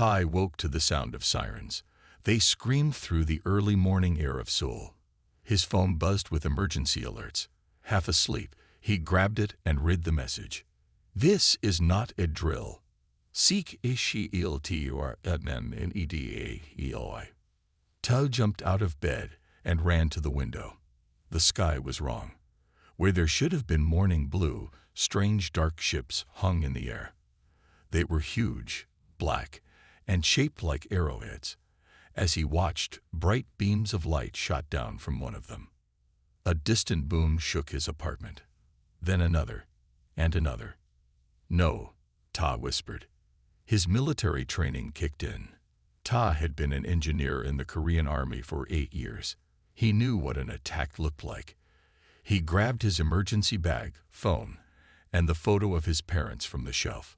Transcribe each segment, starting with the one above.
Tai woke to the sound of sirens. They screamed through the early morning air of Seoul. His phone buzzed with emergency alerts. Half asleep, he grabbed it and read the message. "This is not a drill. Seek a shield or edna. Tai jumped out of bed and ran to the window. The sky was wrong. Where there should have been morning blue, strange dark ships hung in the air. They were huge, black, and shaped like arrowheads. As he watched, bright beams of light shot down from one of them. A distant boom shook his apartment. Then another, and another. "No," Ta whispered. His military training kicked in. Ta had been an engineer in the Korean Army for 8 years. He knew what an attack looked like. He grabbed his emergency bag, phone, and the photo of his parents from the shelf.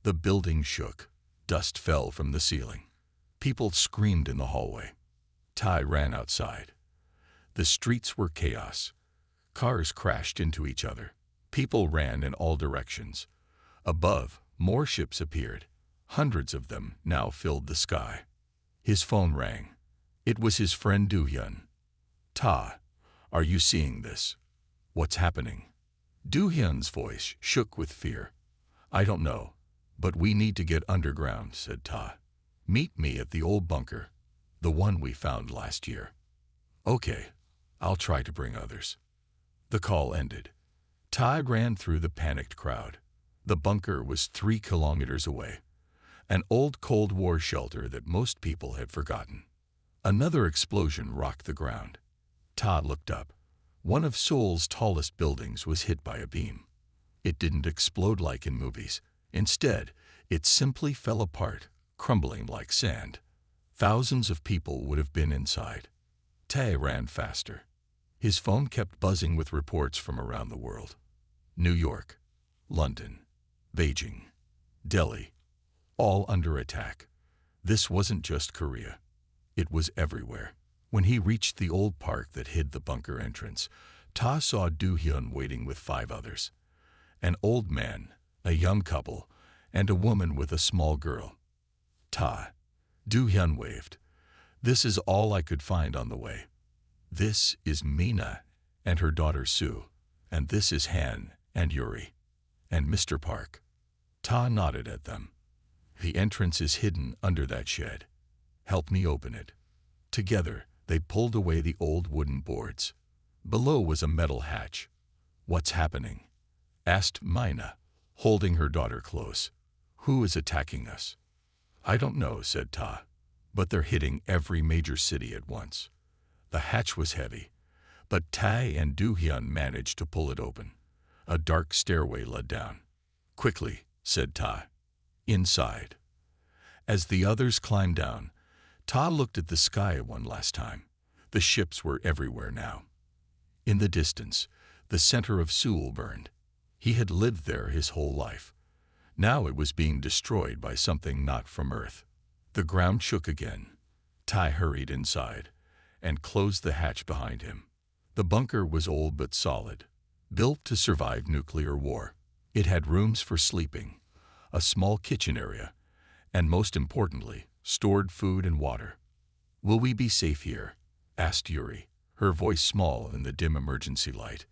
The building shook. Dust fell from the ceiling. People screamed in the hallway. Tai ran outside. The streets were chaos. Cars crashed into each other. People ran in all directions. Above, more ships appeared. Hundreds of them now filled the sky. His phone rang. It was his friend Do-hyun. "Ta, are you seeing this? What's happening?" Do-hyun's voice shook with fear. "I don't know, but we need to get underground," said Ta. "Meet me at the old bunker, the one we found last year." "Okay, I'll try to bring others." The call ended. Ta ran through the panicked crowd. The bunker was 3 kilometers away, an old Cold War shelter that most people had forgotten. Another explosion rocked the ground. Ta looked up. One of Seoul's tallest buildings was hit by a beam. It didn't explode like in movies. Instead, it simply fell apart, crumbling like sand. Thousands of people would have been inside. Ta ran faster. His phone kept buzzing with reports from around the world. New York, London, Beijing, Delhi, all under attack. This wasn't just Korea. It was everywhere. When he reached the old park that hid the bunker entrance, Ta saw Do-hyun waiting with 5 others. An old man, a young couple, and a woman with a small girl. "Ta," Do-hyun waved. "This is all I could find on the way. This is Mina and her daughter Sue, and this is Han and Yuri, and Mr. Park." Ta nodded at them. "The entrance is hidden under that shed. Help me open it." Together, they pulled away the old wooden boards. Below was a metal hatch. "What's happening?" asked Mina, holding her daughter close. "Who is attacking us?" "I don't know," said Ta, "but they're hitting every major city at once." The hatch was heavy, but Tai and Do-hyun managed to pull it open. A dark stairway led down. "Quickly," said Ta. "Inside." As the others climbed down, Ta looked at the sky one last time. The ships were everywhere now. In the distance, the center of Seoul burned. He had lived there his whole life. Now it was being destroyed by something not from Earth. The ground shook again. Tai hurried inside and closed the hatch behind him. The bunker was old but solid, built to survive nuclear war. It had rooms for sleeping, a small kitchen area, and most importantly, stored food and water. "Will we be safe here?" asked Yuri, her voice small in the dim emergency light.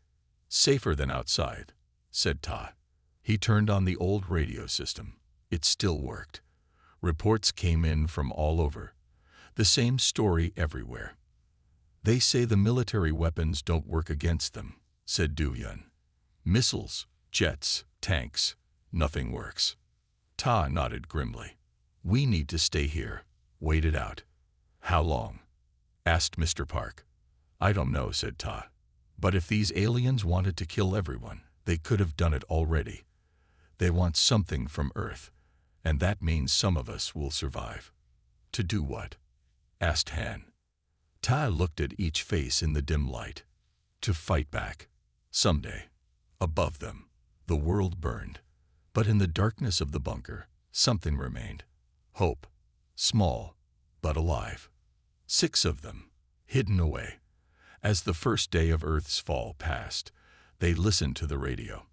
"Safer than outside," said Ta. He turned on the old radio system. It still worked. Reports came in from all over. The same story everywhere. "They say the military weapons don't work against them," said Do-hyun. "Missiles, jets, tanks, nothing works." Ta nodded grimly. "We need to stay here, wait it out." "How long?" asked Mr. Park. "I don't know," said Ta. "But if these aliens wanted to kill everyone, they could have done it already. They want something from Earth, and that means some of us will survive." "To do what?" asked Han. Ta looked at each face in the dim light. "To fight back. Someday." Above them, the world burned. But in the darkness of the bunker, something remained. Hope. Small, but alive. 6 of them, hidden away. As the first day of Earth's fall passed, they listened to the radio.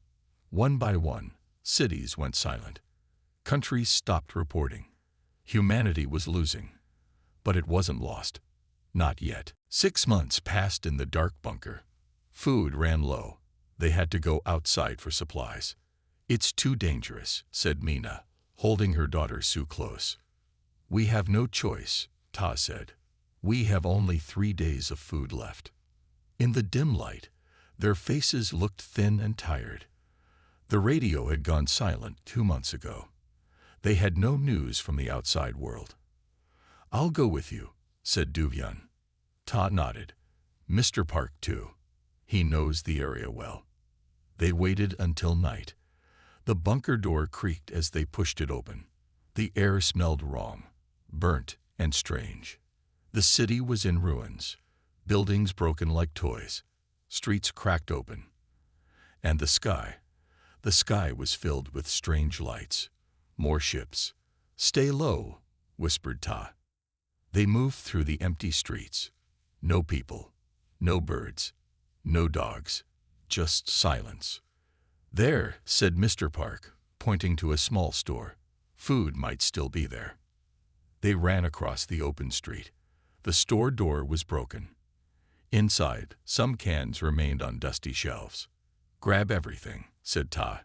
One by one, cities went silent. Countries stopped reporting. Humanity was losing, but it wasn't lost. Not yet. 6 months passed in the dark bunker. Food ran low. They had to go outside for supplies. "It's too dangerous," said Mina, holding her daughter Sue close. "We have no choice," Ta said. "We have only 3 days of food left." In the dim light, their faces looked thin and tired. The radio had gone silent 2 months ago. They had no news from the outside world. "I'll go with you," said Du-hyun. Ta nodded. "Mr. Park, too. He knows the area well." They waited until night. The bunker door creaked as they pushed it open. The air smelled wrong, burnt and strange. The city was in ruins, buildings broken like toys, streets cracked open. And the sky was filled with strange lights. More ships. "Stay low," whispered Ta. They moved through the empty streets. No people, no birds, no dogs, just silence. "There," said Mr. Park, pointing to a small store. "Food might still be there." They ran across the open street. The store door was broken. Inside, some cans remained on dusty shelves. "Grab everything," said Ta.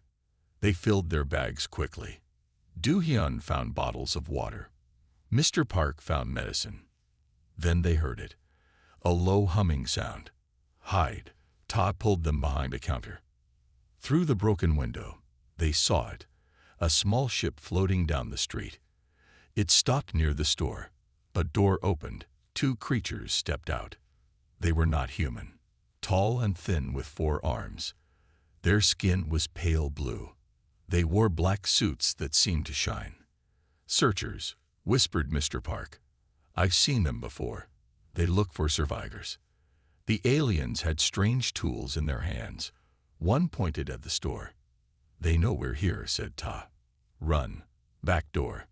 They filled their bags quickly. Du-hyun found bottles of water. Mr. Park found medicine. Then they heard it. A low humming sound. "Hide." Ta pulled them behind a counter. Through the broken window, they saw it, a small ship floating down the street. It stopped near the store. A door opened. 2 creatures stepped out. They were not human. Tall and thin with 4 arms. Their skin was pale blue. They wore black suits that seemed to shine. "Searchers," whispered Mr. Park. "I've seen them before. They look for survivors." The aliens had strange tools in their hands. One pointed at the store. "They know we're here," said Ta. "Run. Back door."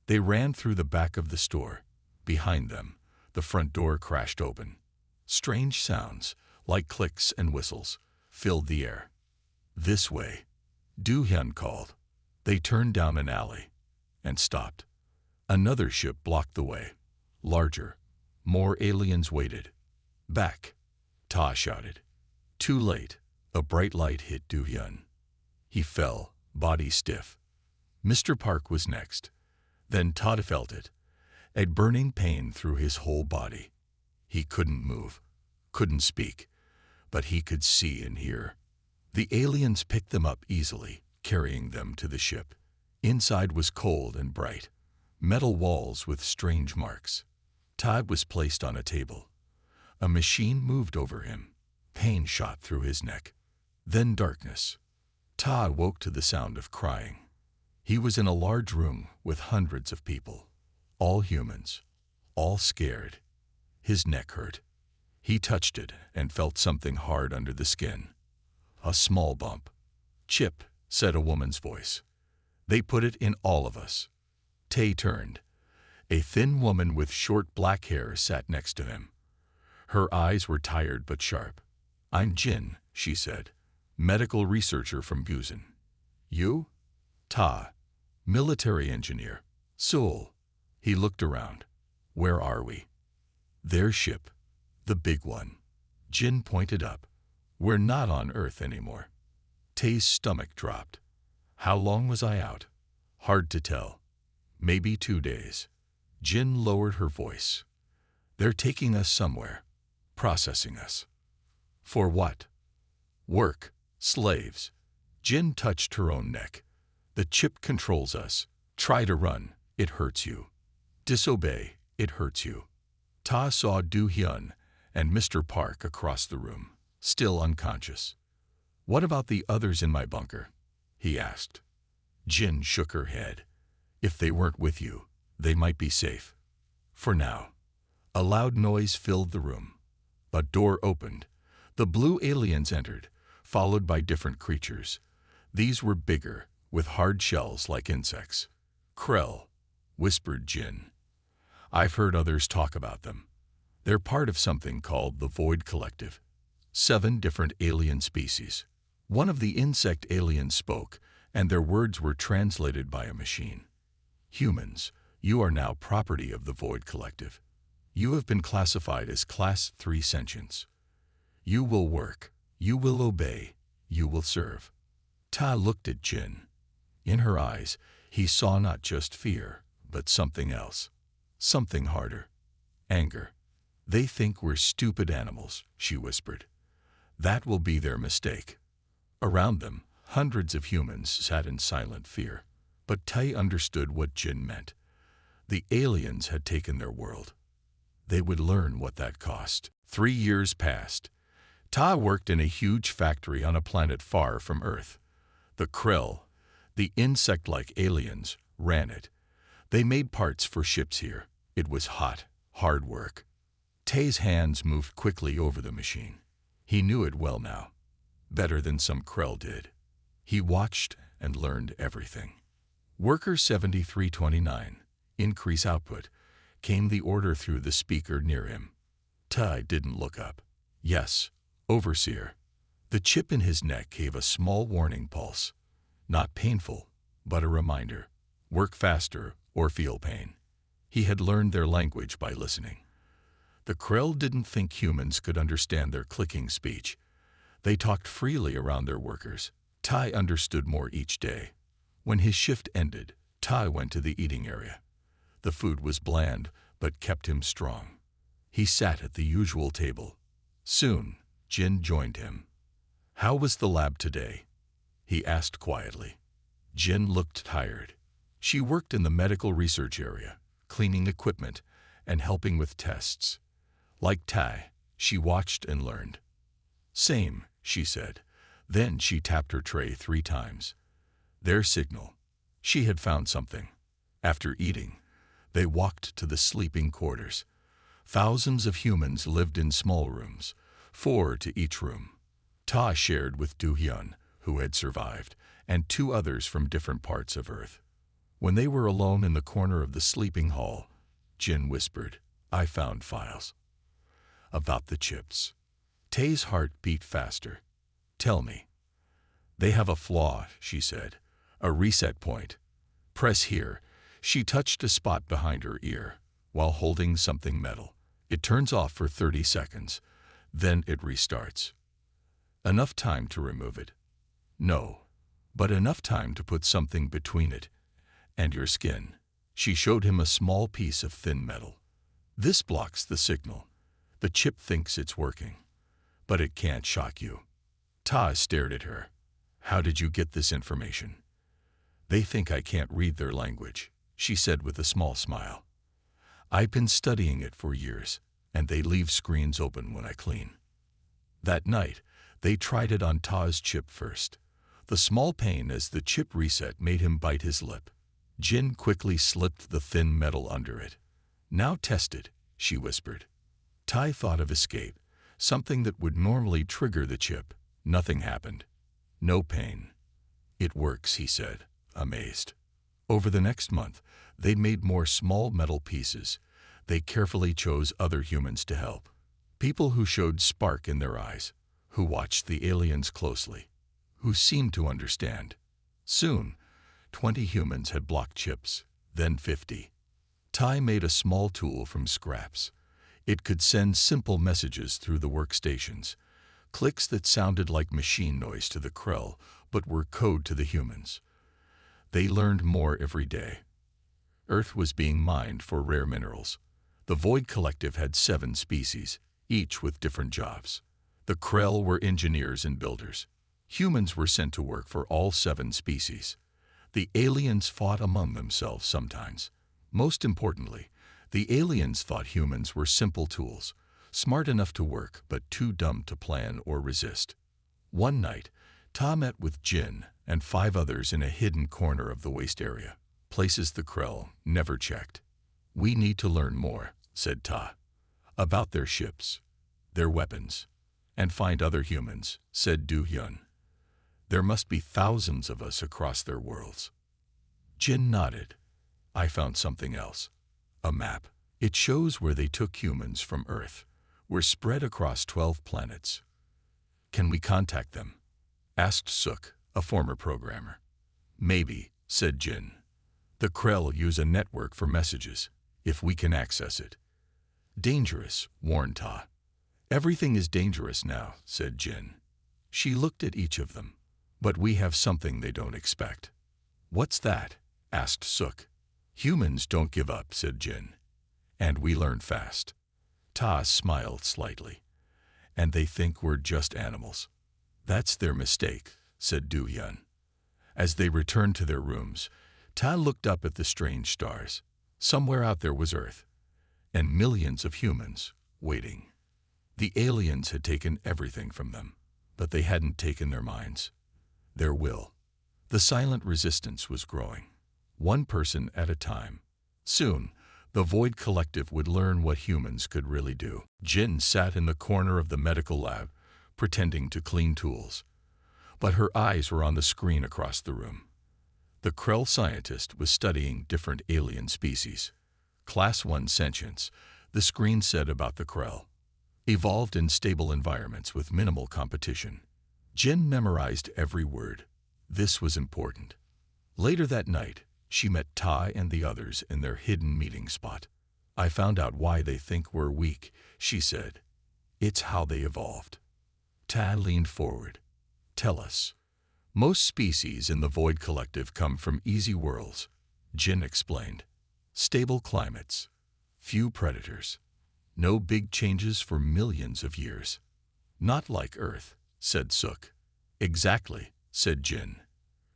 They ran through the back of the store. Behind them, the front door crashed open. Strange sounds, like clicks and whistles, filled the air. "This way," Du-hyun called. They turned down an alley and stopped. Another ship blocked the way. Larger. More aliens waited. "Back," Ta shouted. Too late. A bright light hit Du-hyun. He fell, body stiff. Mr. Park was next. Then Ta felt it, a burning pain through his whole body. He couldn't move, couldn't speak, but he could see and hear. The aliens picked them up easily, carrying them to the ship. Inside was cold and bright, metal walls with strange marks. Ta was placed on a table. A machine moved over him. Pain shot through his neck. Then darkness. Ta woke to the sound of crying. He was in a large room with hundreds of people, all humans, all scared. His neck hurt. He touched it and felt something hard under the skin. A small bump. "Chip," said a woman's voice. "They put it in all of us." Tay turned. A thin woman with short black hair sat next to him. Her eyes were tired but sharp. "I'm Jin," she said, "medical researcher from Busan." "You?" "Ta, military engineer." "Seoul." He looked around. "Where are we?" "Their ship, the big one." Jin pointed up. "We're not on Earth anymore." Tay's stomach dropped. "How long was I out?" "Hard to tell. Maybe 2 days." Jin lowered her voice. "They're taking us somewhere, processing us." "For what?" "Work, slaves." Jin touched her own neck. "The chip controls us. Try to run, it hurts you. Disobey, it hurts you." Ta saw Du-hyun and Mr. Park across the room, still unconscious. "What about the others in my bunker?" he asked. Jin shook her head. "If they weren't with you, they might be safe. For now." A loud noise filled the room. A door opened. The blue aliens entered, followed by different creatures. These were bigger, with hard shells like insects. "Krell," whispered Jin. "I've heard others talk about them. They're part of something called the Void Collective. 7 different alien species." One of the insect aliens spoke, and their words were translated by a machine. "Humans, You are now property of the Void Collective. You have been classified as Class 3 sentience. You will work, you will obey, you will serve. Ta looked at Jin. In her eyes, he saw not just fear, but something else. Something harder. Anger. They think we're stupid animals, she whispered. That will be their mistake. Around them, hundreds of humans sat in silent fear. But Tai understood what Jin meant. The aliens had taken their world. They would learn what that cost. 3 years passed. Ta worked in a huge factory on a planet far from Earth. The Krill, the insect-like aliens, ran it. They made parts for ships here. It was hot, hard work. Tai's hands moved quickly over the machine. He knew it well now, better than some Krill did. He watched and learned everything. Worker 7329, increase output, came the order through the speaker near him. Tai didn't look up. Yes, Overseer. The chip in his neck gave a small warning pulse. Not painful, but a reminder. Work faster or feel pain. He had learned their language by listening. The Krill didn't think humans could understand their clicking speech. They talked freely around their workers. Tai understood more each day. When his shift ended, Tai went to the eating area. The food was bland, but kept him strong. He sat at the usual table. Soon, Jin joined him. How was the lab today? He asked quietly. Jin looked tired. She worked in the medical research area, cleaning equipment and helping with tests. Like Tai, she watched and learned. Same, she said. Then she tapped her tray 3 times. Their signal. She had found something. After eating, they walked to the sleeping quarters. Thousands of humans lived in small rooms, 4 to each room. Ta shared with Do-hyun, who had survived, and 2 others from different parts of Earth. When they were alone in the corner of the sleeping hall, Jin whispered, I found files. About the chips. Tai's heart beat faster. Tell me. They have a flaw, she said. A reset point. Press here. She touched a spot behind her ear, while holding something metal. It turns off for 30 seconds. Then it restarts. Enough time to remove it? No, but enough time to put something between it and your skin. She showed him a small piece of thin metal. This blocks the signal. The chip thinks it's working, but it can't shock you. Ta stared at her. How did you get this information? They think I can't read their language, she said with a small smile. I've been studying it for years, and they leave screens open when I clean. That night, they tried it on Ta's chip first. The small pain as the chip reset made him bite his lip. Jin quickly slipped the thin metal under it. Now test it, she whispered. Tai thought of escape, something that would normally trigger the chip. Nothing happened. No pain. It works, he said, amazed. Over the next month, they made more small metal pieces. They carefully chose other humans to help. People who showed spark in their eyes, who watched the aliens closely, who seemed to understand. Soon, 20 humans had blocked chips, then 50. Tai made a small tool from scraps. It could send simple messages through the workstations, clicks that sounded like machine noise to the Krill, but were code to the humans. They learned more every day. Earth was being mined for rare minerals. The Void Collective had 7 species, each with different jobs. The Krill were engineers and builders. Humans were sent to work for all 7 species. The aliens fought among themselves sometimes. Most importantly, the aliens thought humans were simple tools, smart enough to work but too dumb to plan or resist. One night, Ta met with Jin and 5 others in a hidden corner of the waste area, places the Krill never checked. We need to learn more, said Ta, about their ships, their weapons, and find other humans, said Do-hyun. There must be thousands of us across their worlds. Jin nodded. I found something else. A map. It shows where they took humans from Earth. We're spread across 12 planets. Can we contact them? Asked Suk, a former programmer. Maybe, said Jin. The Krell use a network for messages, if we can access it. Dangerous, warned Ta. Everything is dangerous now, said Jin. She looked at each of them. But we have something they don't expect. What's that? Asked Suk. Humans don't give up, said Jin. And we learn fast. Ta smiled slightly. And they think we're just animals. That's their mistake, said Du-hyun. As they returned to their rooms, Ta looked up at the strange stars. Somewhere out there was Earth, and millions of humans waiting. The aliens had taken everything from them, but they hadn't taken their minds, their will. The silent resistance was growing, one person at a time. Soon, the Void Collective would learn what humans could really do. Jin sat in the corner of the medical lab, pretending to clean tools. But her eyes were on the screen across the room. The Krell scientist was studying different alien species. Class 1 sentience, the screen said about the Krell. Evolved in stable environments with minimal competition. Jin memorized every word. This was important. Later that night, she met Tai and the others in their hidden meeting spot. I found out why they think we're weak, she said. It's how they evolved. Tai leaned forward. Tell us. Most species in the Void Collective come from easy worlds, Jin explained. Stable climates. Few predators. No big changes for millions of years. Not like Earth, said Suk. Exactly, said Jin.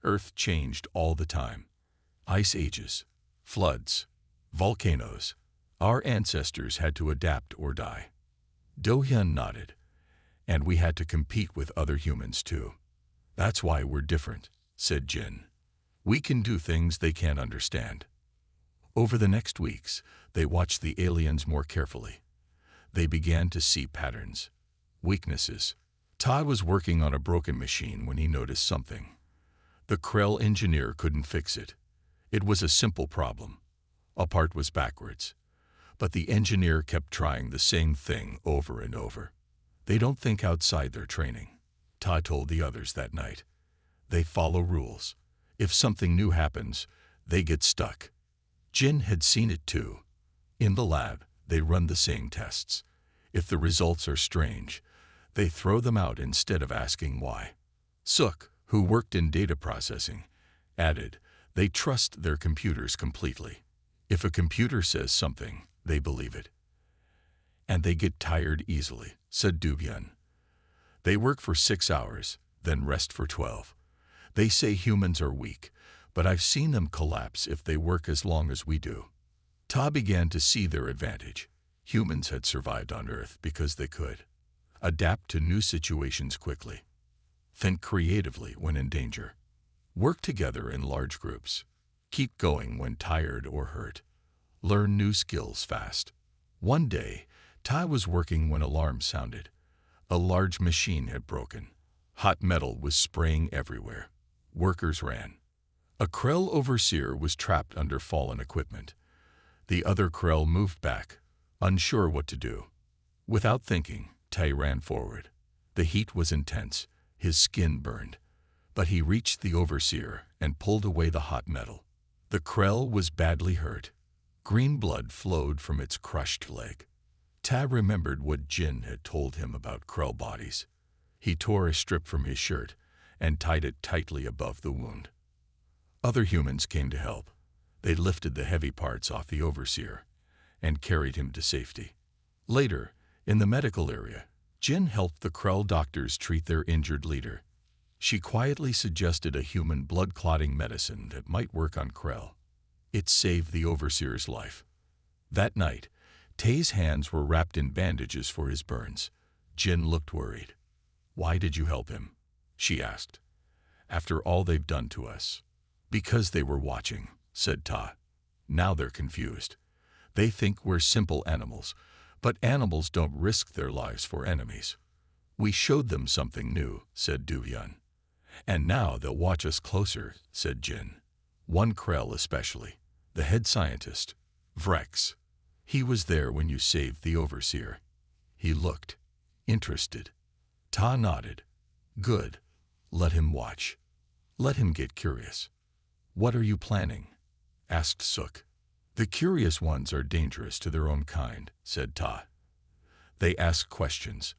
Earth changed all the time. Ice ages, floods, volcanoes. Our ancestors had to adapt or die. Do-hyun nodded. And we had to compete with other humans too. That's why we're different, said Jin. We can do things they can't understand. Over the next weeks, they watched the aliens more carefully. They began to see patterns, weaknesses. Todd was working on a broken machine when he noticed something. The Krell engineer couldn't fix it. It was a simple problem. A part was backwards. But the engineer kept trying the same thing over and over. They don't think outside their training, Todd told the others that night. They follow rules. If something new happens, they get stuck. Jin had seen it too. In the lab, they run the same tests. If the results are strange, they throw them out instead of asking why. Suk, who worked in data processing, added, they trust their computers completely. If a computer says something, they believe it. And they get tired easily, said Du-hyun. They work for 6 hours, then rest for 12. They say humans are weak, but I've seen them collapse if they work as long as we do. Ta began to see their advantage. Humans had survived on Earth because they could. Adapt to new situations quickly. Think creatively when in danger. Work together in large groups. Keep going when tired or hurt. Learn new skills fast. One day, Tai was working when alarms sounded. A large machine had broken. Hot metal was spraying everywhere. Workers ran. A Krell overseer was trapped under fallen equipment. The other Krell moved back, unsure what to do. Without thinking, Tai ran forward. The heat was intense. His skin burned. But he reached the overseer and pulled away the hot metal. The Krell was badly hurt. Green blood flowed from its crushed leg. Tai remembered what Jin had told him about Krell bodies. He tore a strip from his shirt and tied it tightly above the wound. Other humans came to help. They lifted the heavy parts off the overseer and carried him to safety. Later, in the medical area, Jin helped the Krell doctors treat their injured leader. She quietly suggested a human blood-clotting medicine that might work on Krell. It saved the overseer's life. That night, Tai's hands were wrapped in bandages for his burns. Jin looked worried. Why did you help him? She asked. After all they've done to us. Because they were watching, said Ta. Now they're confused. They think we're simple animals, but animals don't risk their lives for enemies. We showed them something new, said Du-hyun. And now they'll watch us closer, said Jin. One Krell especially, the head scientist, Vrex. He was there when you saved the overseer. He looked interested. Ta nodded. Good. Let him watch. Let him get curious. What are you planning? asked Sook. The curious ones are dangerous to their own kind, said Ta. They ask questions.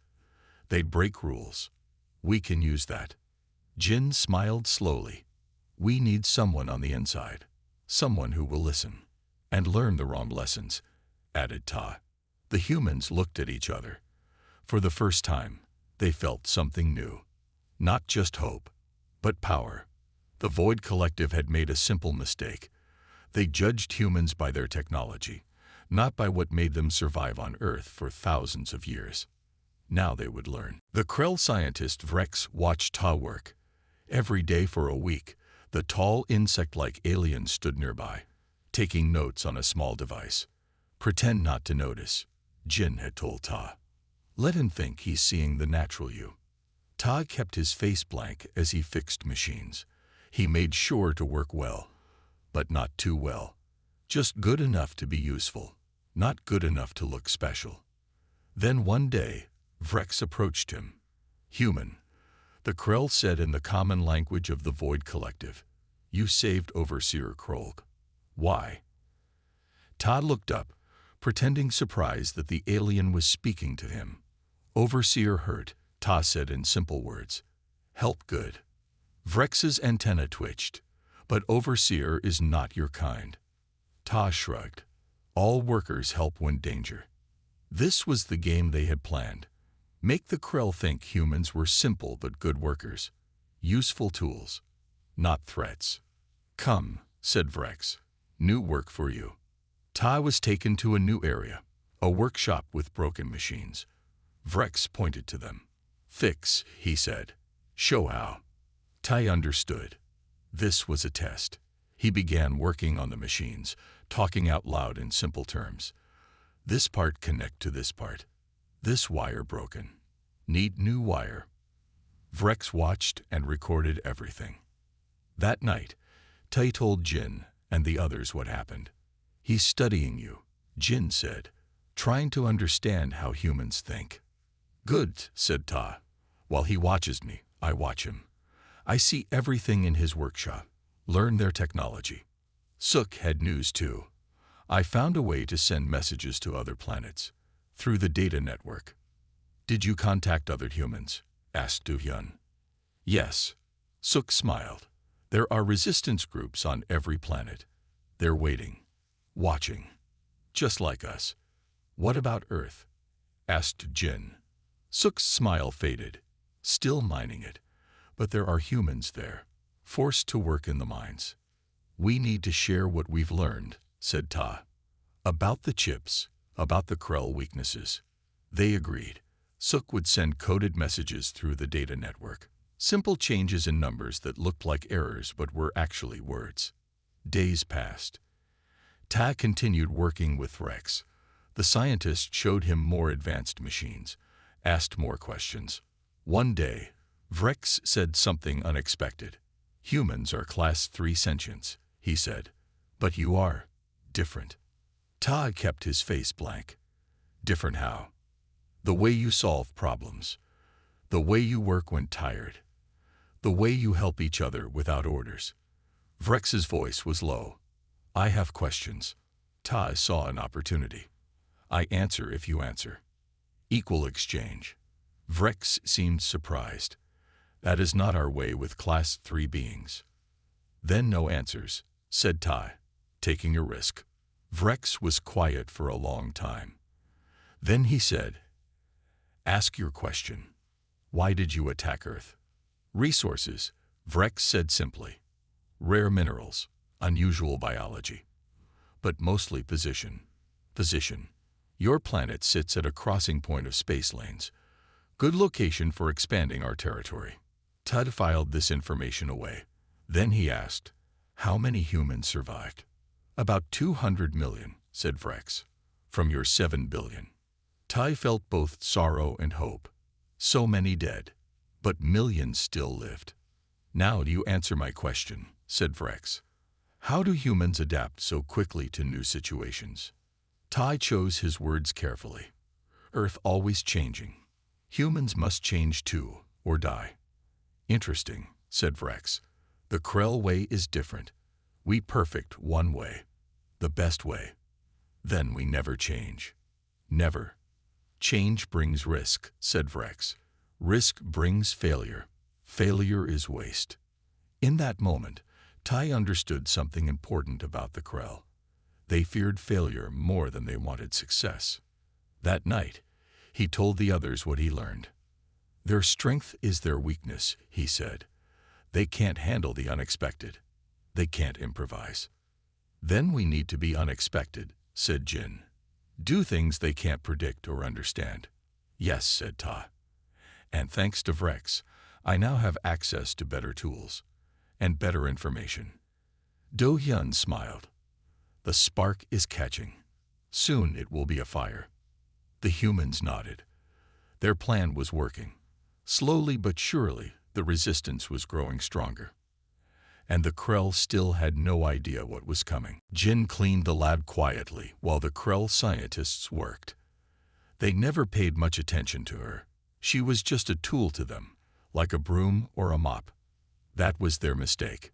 They break rules. We can use that. Jin smiled slowly. We need someone on the inside. Someone who will listen. And learn the wrong lessons, added Ta. The humans looked at each other. For the first time, they felt something new. Not just hope, but power. The Void Collective had made a simple mistake. They judged humans by their technology, not by what made them survive on Earth for thousands of years. Now they would learn. The Krell scientist Vrex watched Ta work. Every day for a week, the tall insect-like alien stood nearby, taking notes on a small device. Pretend not to notice, Jin had told Ta. Let him think he's seeing the natural you. Ta kept his face blank as he fixed machines. He made sure to work well, but not too well. Just good enough to be useful, not good enough to look special. Then one day, Vrex approached him. Human, the Krell said in the common language of the Void Collective. You saved Overseer Krolg. Why? Ta looked up, pretending surprised that the alien was speaking to him. Overseer hurt, Ta said in simple words. Help good. Vrex's antenna twitched. But Overseer is not your kind. Ta shrugged. All workers help when danger. This was the game they had planned. Make the Krell think humans were simple but good workers. Useful tools, not threats. Come, said Vrex. New work for you. Ta was taken to a new area, a workshop with broken machines. Vrex pointed to them. Fix, he said. Show how. Ta understood. This was a test. He began working on the machines, talking out loud in simple terms. This part connect to this part. This wire broken. Need new wire. Vrex watched and recorded everything. That night, Tai told Jin and the others what happened. He's studying you, Jin said, trying to understand how humans think. Good, said Ta. While he watches me, I watch him. I see everything in his workshop. Learn their technology. Sook had news too. I found a way to send messages to other planets, through the data network. Did you contact other humans? Asked Do-hyun. Yes. Sook smiled. There are resistance groups on every planet. They're waiting, watching, just like us. What about Earth? Asked Jin. Sook's smile faded, still mining it. But there are humans there, forced to work in the mines. We need to share what we've learned, said Ta. About the chips, about the Krell weaknesses. They agreed. Sook would send coded messages through the data network. Simple changes in numbers that looked like errors but were actually words. Days passed. Ta continued working with Vrex. The scientist showed him more advanced machines, asked more questions. One day, Vrex said something unexpected. Humans are Class 3 sentients, he said. But you are different. Ta kept his face blank. Different how? The way you solve problems. The way you work when tired. The way you help each other without orders. Vrex's voice was low. I have questions. Ta saw an opportunity. I answer if you answer. Equal exchange. Vrex seemed surprised. That is not our way with Class 3 beings. Then no answers, said Ta, taking a risk. Vrex was quiet for a long time. Then he said, ask your question. Why did you attack Earth? Resources, Vrex said simply. Rare minerals, unusual biology. But mostly position. Position. Your planet sits at a crossing point of space lanes. Good location for expanding our territory. Tud filed this information away. Then he asked, how many humans survived? About 200 million, said Vrex. From your 7 billion. Tai felt both sorrow and hope. So many dead, but millions still lived. Now do you answer my question, said Vrex. How do humans adapt so quickly to new situations? Tai chose his words carefully. Earth always changing. Humans must change too, or die. Interesting, said Vrex. The Krell way is different. We perfect one way, the best way. Then we never change. Never. Change brings risk, said Vrex. Risk brings failure. Failure is waste. In that moment, Ty understood something important about the Krell. They feared failure more than they wanted success. That night, he told the others what he learned. Their strength is their weakness, he said. They can't handle the unexpected. They can't improvise. Then we need to be unexpected, said Jin. Do things they can't predict or understand. Yes, said Ta. And thanks to Vrex, I now have access to better tools and better information. Do-hyun smiled. The spark is catching. Soon it will be a fire. The humans nodded. Their plan was working. Slowly but surely, the resistance was growing stronger. And the Krell still had no idea what was coming. Jin cleaned the lab quietly while the Krell scientists worked. They never paid much attention to her. She was just a tool to them, like a broom or a mop. That was their mistake.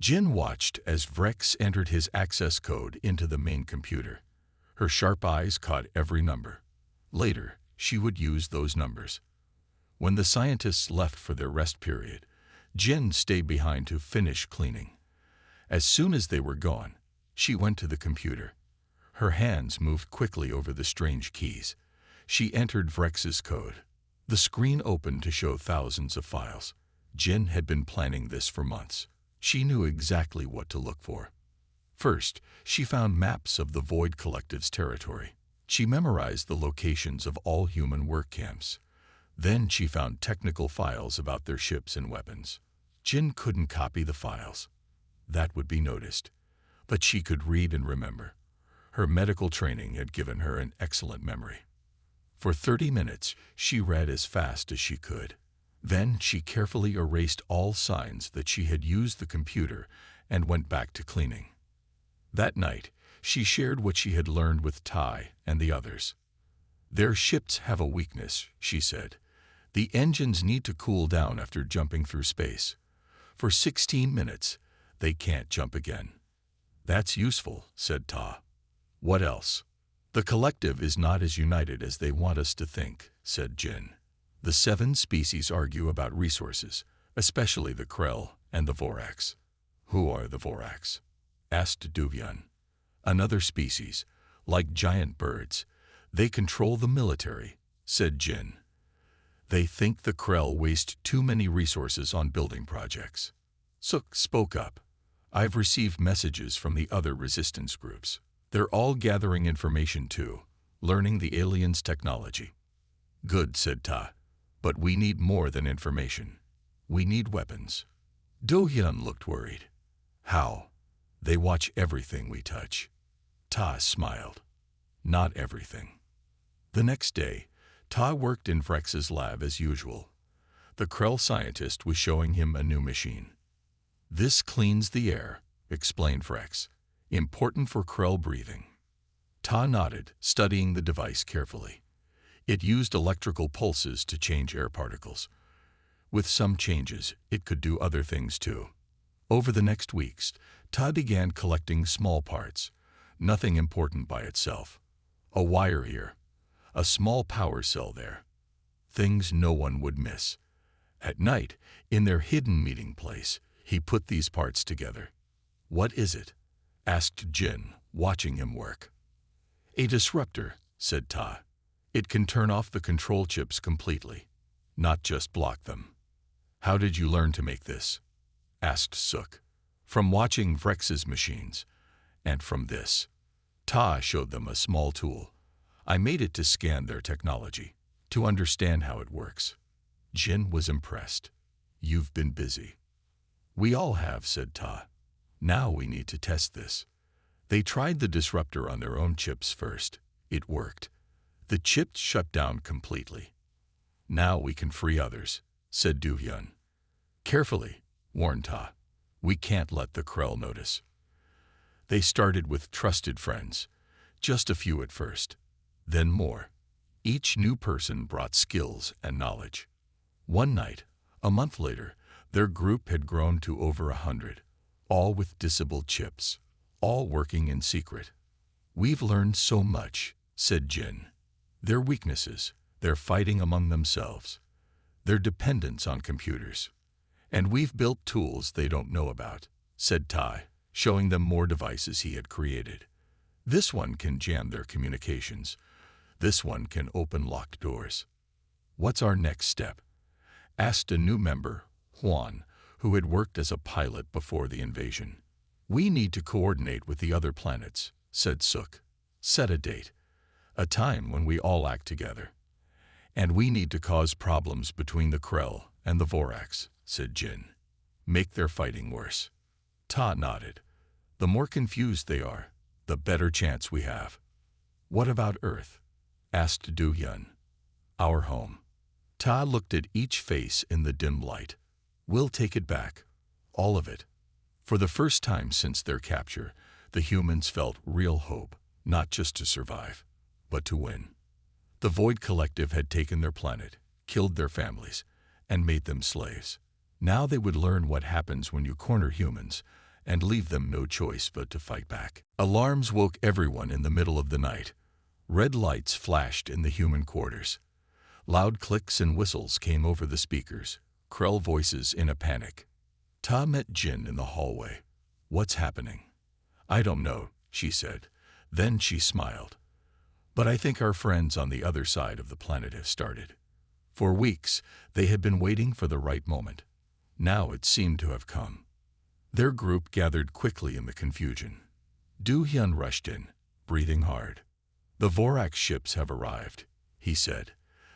Jin watched as Vrex entered his access code into the main computer. Her sharp eyes caught every number. Later, she would use those numbers. When the scientists left for their rest period, Jin stayed behind to finish cleaning. As soon as they were gone, she went to the computer. Her hands moved quickly over the strange keys. She entered Vrex's code. The screen opened to show thousands of files. Jin had been planning this for months. She knew exactly what to look for. First, she found maps of the Void Collective's territory. She memorized the locations of all human work camps. Then she found technical files about their ships and weapons. Jin couldn't copy the files. That would be noticed. But she could read and remember. Her medical training had given her an excellent memory. For 30 minutes, she read as fast as she could. Then she carefully erased all signs that she had used the computer and went back to cleaning. That night, she shared what she had learned with Tai and the others. Their ships have a weakness, she said. The engines need to cool down after jumping through space. For 16 minutes, they can't jump again. That's useful, said Ta. What else? The collective is not as united as they want us to think, said Jin. The 7 species argue about resources, especially the Krell and the Vorax. Who are the Vorax? Asked Duvyan. Another species, like giant birds. They control the military, said Jin. They think the Krell waste too many resources on building projects. Suk spoke up. I've received messages from the other resistance groups. They're all gathering information too, learning the aliens' technology. Good, said Ta. But we need more than information. We need weapons. Do-hyun looked worried. How? They watch everything we touch. Ta smiled. Not everything. The next day, Ta worked in Vrex's lab as usual. The Krell scientist was showing him a new machine. This cleans the air, explained Vrex. Important for Krell breathing. Ta nodded, studying the device carefully. It used electrical pulses to change air particles. With some changes, it could do other things too. Over the next weeks, Ta began collecting small parts, nothing important by itself. A wire here, a small power cell there. Things no one would miss. At night, in their hidden meeting place, he put these parts together. What is it? Asked Jin, watching him work. A disruptor, said Ta. It can turn off the control chips completely, not just block them. How did you learn to make this? Asked Suk. From watching Vrex's machines, and from this. Ta showed them a small tool. I made it to scan their technology, to understand how it works. Jin was impressed. You've been busy. We all have, said Ta. Now we need to test this. They tried the disruptor on their own chips first. It worked. The chips shut down completely. Now we can free others, said Do-hyun. Carefully, warned Ta. We can't let the Krell notice. They started with trusted friends, just a few at first, then more. Each new person brought skills and knowledge. One night, a month later, their group had grown to over 100. all with disable chips, all working in secret. We've learned so much, said Jin. Their weaknesses, their fighting among themselves, their dependence on computers. And we've built tools they don't know about, said Tai, showing them more devices he had created. This one can jam their communications. This one can open locked doors. What's our next step? Asked a new member, Juan, who had worked as a pilot before the invasion. We need to coordinate with the other planets, said Suk. Set a date, a time when we all act together. And we need to cause problems between the Krell and the Vorax, said Jin. Make their fighting worse. Ta nodded. The more confused they are, the better chance we have. What about Earth? Asked Do-hyun. Our home. Ta looked at each face in the dim light. We'll take it back. All of it. For the first time since their capture, the humans felt real hope, not just to survive, but to win. The Void Collective had taken their planet, killed their families, and made them slaves. Now they would learn what happens when you corner humans and leave them no choice but to fight back. Alarms woke everyone in the middle of the night. Red lights flashed in the human quarters. Loud clicks and whistles came over the speakers, Krell voices in a panic. Ta met Jin in the hallway. What's happening? I don't know, she said. Then she smiled. But I think our friends on the other side of the planet have started. For weeks, they had been waiting for the right moment. Now it seemed to have come. Their group gathered quickly in the confusion. Do-hyun rushed in, breathing hard. The Vorax ships have arrived, he said.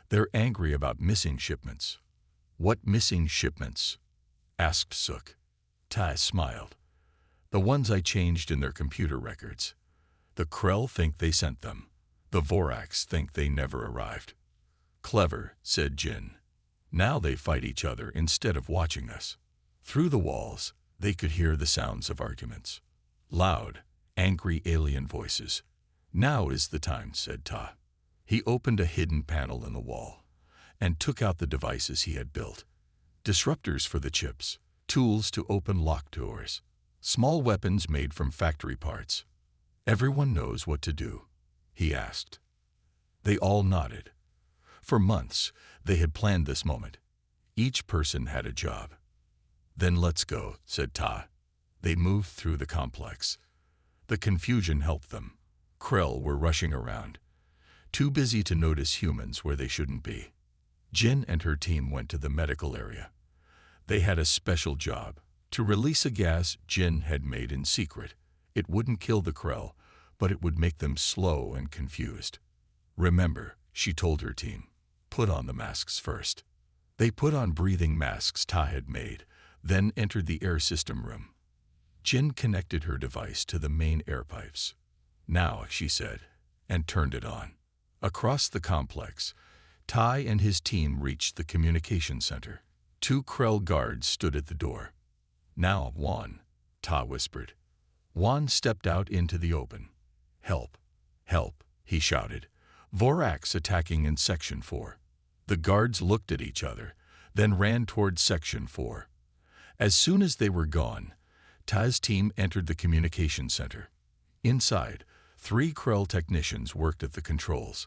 They're angry about missing shipments. What missing shipments? Asked Suk. Tai smiled. The ones I changed in their computer records. The Krell think they sent them. The Vorax think they never arrived. Clever, said Jin. Now they fight each other instead of watching us. Through the walls, they could hear the sounds of arguments. Loud, angry alien voices. Now is the time, said Ta. He opened a hidden panel in the wall and took out the devices he had built. Disruptors for the chips, tools to open locked doors, small weapons made from factory parts. Everyone knows what to do, he asked. They all nodded. For months, they had planned this moment. Each person had a job. Then let's go, said Ta. They moved through the complex. The confusion helped them. Krell were rushing around, too busy to notice humans where they shouldn't be. Jin and her team went to the medical area. They had a special job, to release a gas Jin had made in secret. It wouldn't kill the Krell, but it would make them slow and confused. Remember, she told her team, put on the masks first. They put on breathing masks Ta had made, then entered the air system room. Jin connected her device to the main air pipes. Now, she said, and turned it on. Across the complex, Tai and his team reached the communication center. 2 Krell guards stood at the door. Now, Juan, Ta whispered. Juan stepped out into the open. Help, help, he shouted. Vorax attacking in Section 4. The guards looked at each other, then ran toward Section 4. As soon as they were gone, Ta's team entered the communication center. Inside, 3 Krell technicians worked at the controls.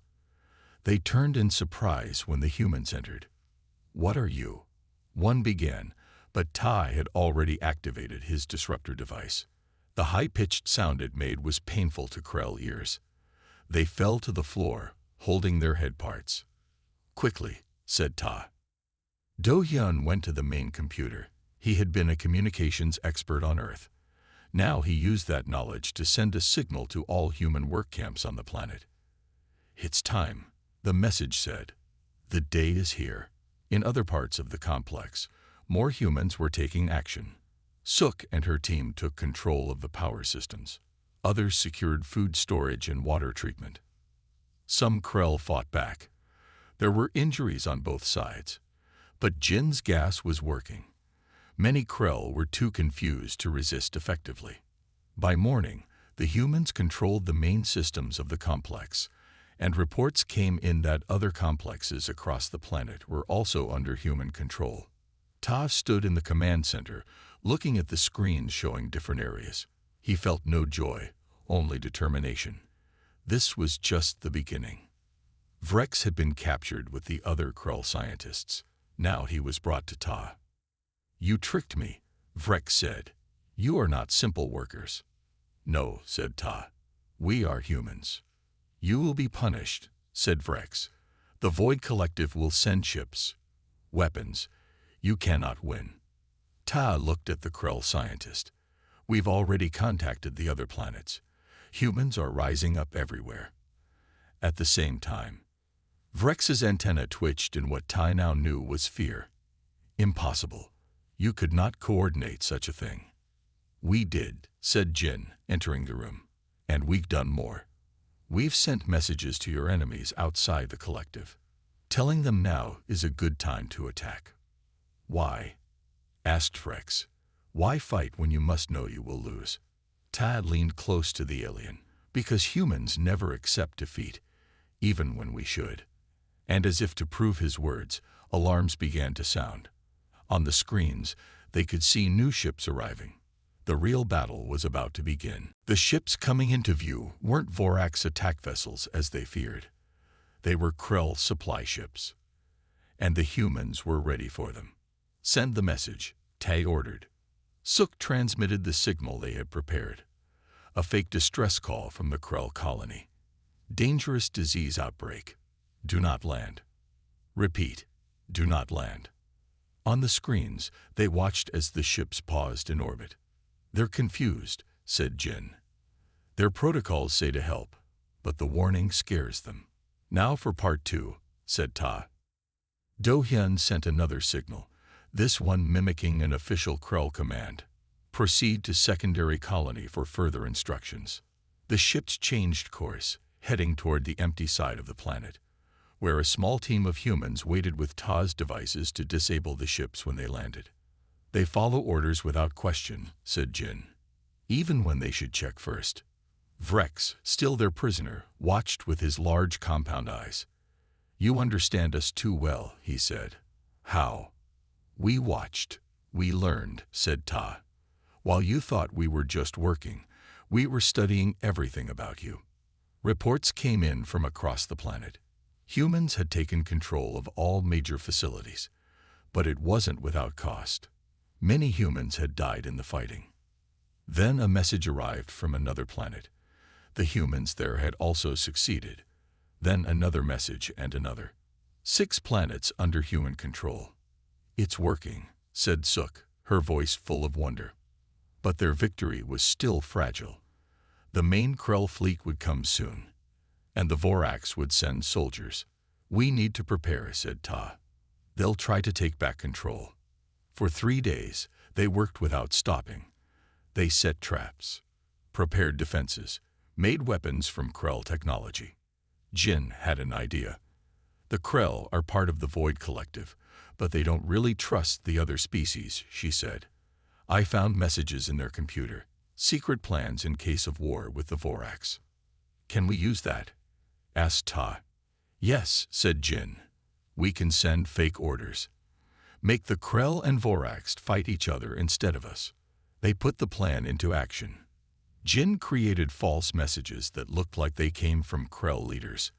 They turned in surprise when the humans entered. What are you? One began, but Tai had already activated his disruptor device. The high-pitched sound it made was painful to Krell ears. They fell to the floor, holding their head parts. Quickly, said Ta. Do-hyun went to the main computer. He had been a communications expert on Earth. Now he used that knowledge to send a signal to all human work camps on the planet. It's time, the message said. The day is here. In other parts of the complex, more humans were taking action. Suk and her team took control of the power systems. Others secured food storage and water treatment. Some Krell fought back. There were injuries on both sides. But Jin's gas was working. Many Krell were too confused to resist effectively. By morning, the humans controlled the main systems of the complex, and reports came in that other complexes across the planet were also under human control. Ta stood in the command center, looking at the screens showing different areas. He felt no joy, only determination. This was just the beginning. Vrex had been captured with the other Krell scientists. Now he was brought to Ta. "You tricked me," Vrex said. "You are not simple workers." "No," said Ta. "We are humans." "You will be punished," said Vrex. "The Void Collective will send ships, weapons. You cannot win." Ta looked at the Krell scientist. "We've already contacted the other planets. Humans are rising up everywhere." At the same time, Vrex's antenna twitched in what Ta now knew was fear. "Impossible. You could not coordinate such a thing." "We did," said Jin, entering the room. "And we've done more. We've sent messages to your enemies outside the collective. Telling them now is a good time to attack." "Why?" asked Vrex. "Why fight when you must know you will lose?" Tad leaned close to the alien. "Because humans never accept defeat, even when we should." And as if to prove his words, alarms began to sound. On the screens, they could see new ships arriving. The real battle was about to begin. The ships coming into view weren't Vorax attack vessels as they feared. They were Krell supply ships. And the humans were ready for them. "Send the message," Tay ordered. Sook transmitted the signal they had prepared. A fake distress call from the Krell colony. "Dangerous disease outbreak. Do not land." "Repeat, do not land." On the screens, they watched as the ships paused in orbit. "They're confused," said Jin. "Their protocols say to help, but the warning scares them." "Now for part 2, said Ta. Do-hyun sent another signal, this one mimicking an official Krell command. "Proceed to secondary colony for further instructions." The ships changed course, heading toward the empty side of the planet, where a small team of humans waited with Ta's devices to disable the ships when they landed. "They follow orders without question," said Jin, "even when they should check first." Vrex, still their prisoner, watched with his large compound eyes. "You understand us too well," he said. "How?" "We watched. We learned," said Ta. "While you thought we were just working, we were studying everything about you." Reports came in from across the planet. Humans had taken control of all major facilities, but it wasn't without cost. Many humans had died in the fighting. Then a message arrived from another planet. The humans there had also succeeded. Then another message and another. 6 planets under human control. "It's working," said Sook, her voice full of wonder. But their victory was still fragile. The main Krell fleet would come soon, and the Vorax would send soldiers. "We need to prepare," said Ta. "They'll try to take back control." For 3 days, they worked without stopping. They set traps, prepared defenses, made weapons from Krell technology. Jin had an idea. "The Krell are part of the Void Collective, but they don't really trust the other species," she said. "I found messages in their computer, secret plans in case of war with the Vorax." "Can we use that?" asked Ta. "Yes," said Jin. "We can send fake orders. Make the Krell and Vorax fight each other instead of us." They put the plan into action. Jin created false messages that looked like they came from Krell leaders.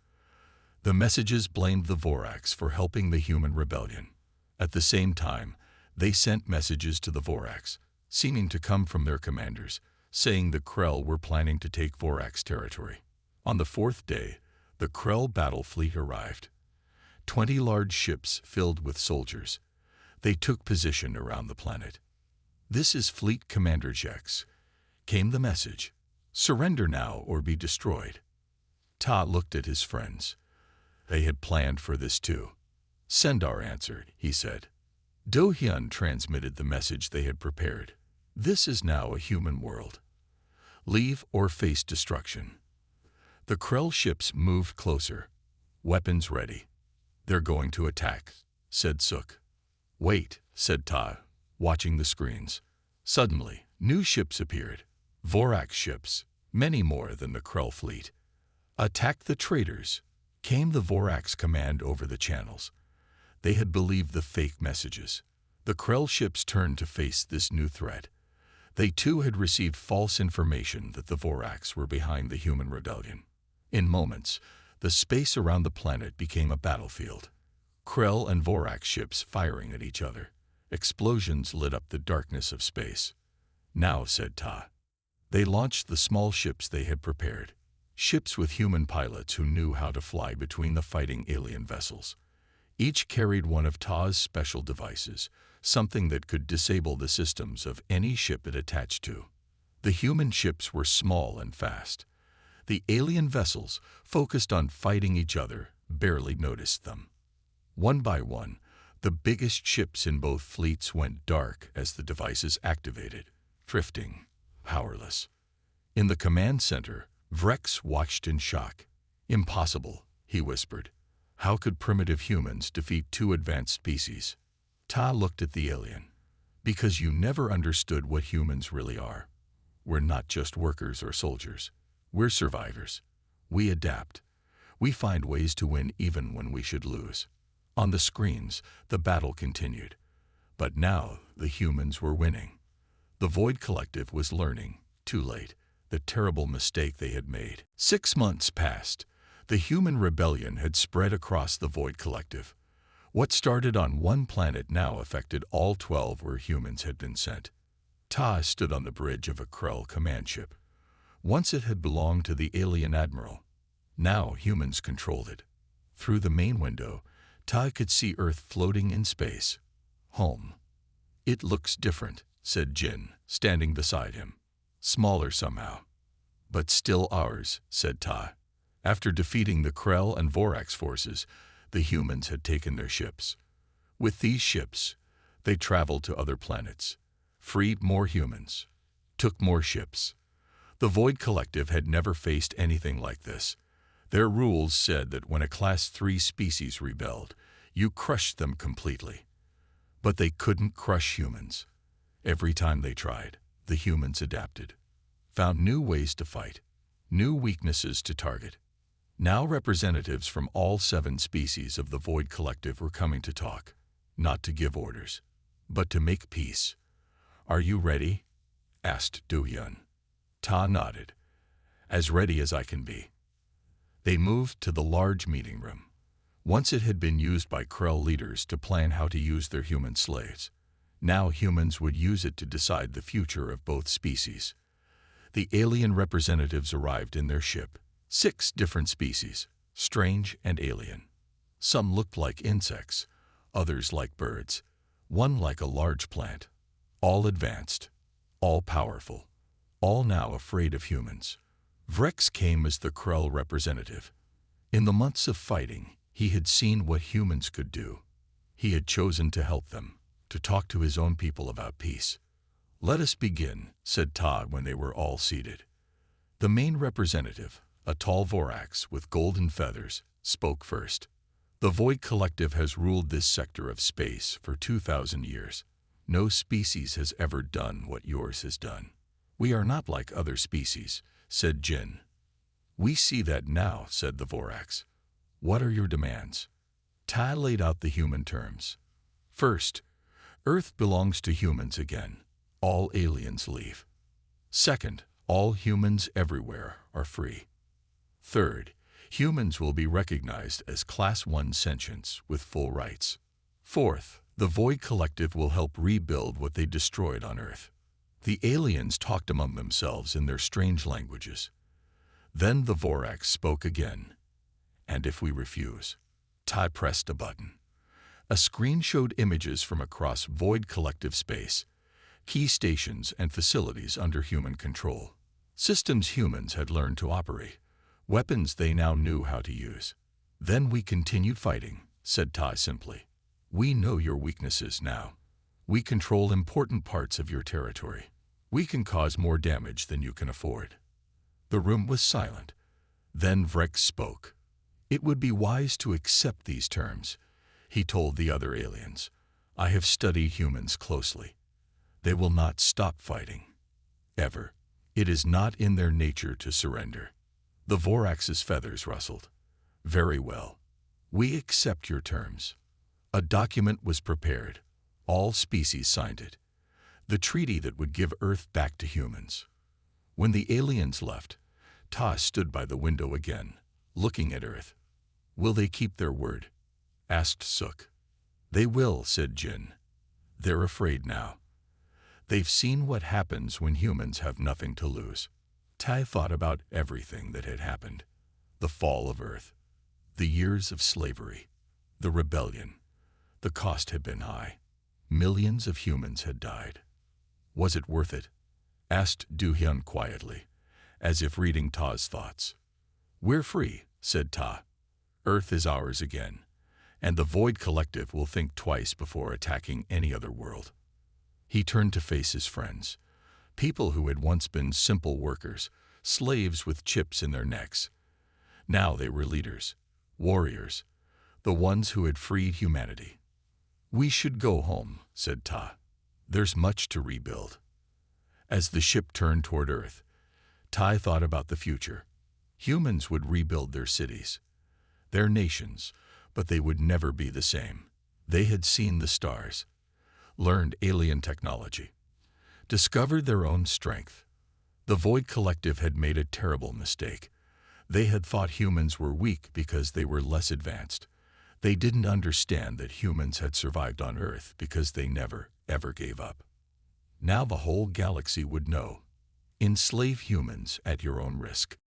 The messages blamed the Vorax for helping the human rebellion. At the same time, they sent messages to the Vorax, seeming to come from their commanders, saying the Krell were planning to take Vorax territory. On the 4th day, the Krell battle fleet arrived. 20 large ships filled with soldiers. They took position around the planet. "This is Fleet Commander Jex," came the message. "Surrender now or be destroyed." Ta looked at his friends. They had planned for this too. "Sendar answered," he said. Do-hyun transmitted the message they had prepared. "This is now a human world. Leave or face destruction." The Krell ships moved closer, weapons ready. "They're going to attack," said Sook. "Wait," said Ta, watching the screens. Suddenly, new ships appeared. Vorax ships, many more than the Krell fleet. "Attack the traitors," came the Vorax command over the channels. They had believed the fake messages. The Krell ships turned to face this new threat. They too had received false information that the Vorax were behind the human rebellion. In moments, the space around the planet became a battlefield. Krell and Vorax ships firing at each other. Explosions lit up the darkness of space. Now, said Ta. They launched the small ships they had prepared. Ships with human pilots who knew how to fly between the fighting alien vessels. Each carried one of Ta's special devices, something that could disable the systems of any ship it attached to. The human ships were small and fast. The alien vessels, focused on fighting each other, barely noticed them. One by one, the biggest ships in both fleets went dark as the devices activated, drifting, powerless. In the command center, Vrex watched in shock. Impossible, he whispered. How could primitive humans defeat two advanced species? Ta looked at the alien. Because you never understood what humans really are. We're not just workers or soldiers. We're survivors. We adapt. We find ways to win even when we should lose. On the screens, the battle continued. But now, the humans were winning. The Void Collective was learning, too late, the terrible mistake they had made. 6 months passed. The human rebellion had spread across the Void Collective. What started on one planet now affected all 12 where humans had been sent. Ta stood on the bridge of a Krell command ship. Once it had belonged to the alien admiral. Now humans controlled it. Through the main window, Ta could see Earth floating in space. Home. It looks different, said Jin, standing beside him. Smaller somehow. But still ours, said Ta. After defeating the Krell and Vorax forces, the humans had taken their ships. With these ships, they traveled to other planets, freed more humans, took more ships. The Void Collective had never faced anything like this. Their rules said that when a Class 3 species rebelled, you crushed them completely. But they couldn't crush humans. Every time they tried, the humans adapted, found new ways to fight, new weaknesses to target. Now representatives from all 7 species of the Void Collective were coming to talk, not to give orders, but to make peace. Are you ready? Asked Du-Yun. Ta nodded. As ready as I can be. They moved to the large meeting room. Once it had been used by Krell leaders to plan how to use their human slaves. Now humans would use it to decide the future of both species. The alien representatives arrived in their ship. 6 different species, strange and alien. Some looked like insects, others like birds, one like a large plant. All advanced, all powerful, all now afraid of humans. Vrex came as the Krell representative. In the months of fighting, he had seen what humans could do. He had chosen to help them, to talk to his own people about peace. Let us begin, said Ta when they were all seated. The main representative, a tall Vorax with golden feathers, spoke first. The Void Collective has ruled this sector of space for 2,000 years. No species has ever done what yours has done. We are not like other species, said Jin. We see that now, said the Vorax. What are your demands? Ta laid out the human terms. First, Earth belongs to humans again. All aliens leave. Second, all humans everywhere are free. Third, humans will be recognized as Class 1 sentients with full rights. Fourth, the Void Collective will help rebuild what they destroyed on Earth. The aliens talked among themselves in their strange languages. Then the Vorax spoke again. And if we refuse? Ta pressed a button. A screen showed images from across Void Collective space, key stations and facilities under human control. Systems humans had learned to operate. Weapons they now knew how to use. Then we continued fighting, said Ta simply. We know your weaknesses now. We control important parts of your territory. We can cause more damage than you can afford. The room was silent. Then Vrex spoke. It would be wise to accept these terms, he told the other aliens. I have studied humans closely. They will not stop fighting. Ever. It is not in their nature to surrender. The Vorax's feathers rustled. Very well. We accept your terms. A document was prepared. All species signed it, the treaty that would give Earth back to humans. When the aliens left, Ta stood by the window again, looking at Earth. "Will they keep their word?" asked Sook. "They will," said Jin. "They're afraid now. They've seen what happens when humans have nothing to lose." Tai thought about everything that had happened. The fall of Earth, the years of slavery, the rebellion. The cost had been high. Millions of humans had died. Was it worth it? Asked Du-hyun quietly, as if reading Ta's thoughts. "We're free," said Ta. "Earth is ours again, and the Void Collective will think twice before attacking any other world." He turned to face his friends, people who had once been simple workers, slaves with chips in their necks. Now they were leaders, warriors, the ones who had freed humanity. "We should go home," said Ta. "There's much to rebuild." As the ship turned toward Earth, Tai thought about the future. Humans would rebuild their cities, their nations, but they would never be the same. They had seen the stars, learned alien technology, discovered their own strength. The Void Collective had made a terrible mistake. They had thought humans were weak because they were less advanced. They didn't understand that humans had survived on Earth because they never, ever gave up. Now the whole galaxy would know. Enslave humans at your own risk.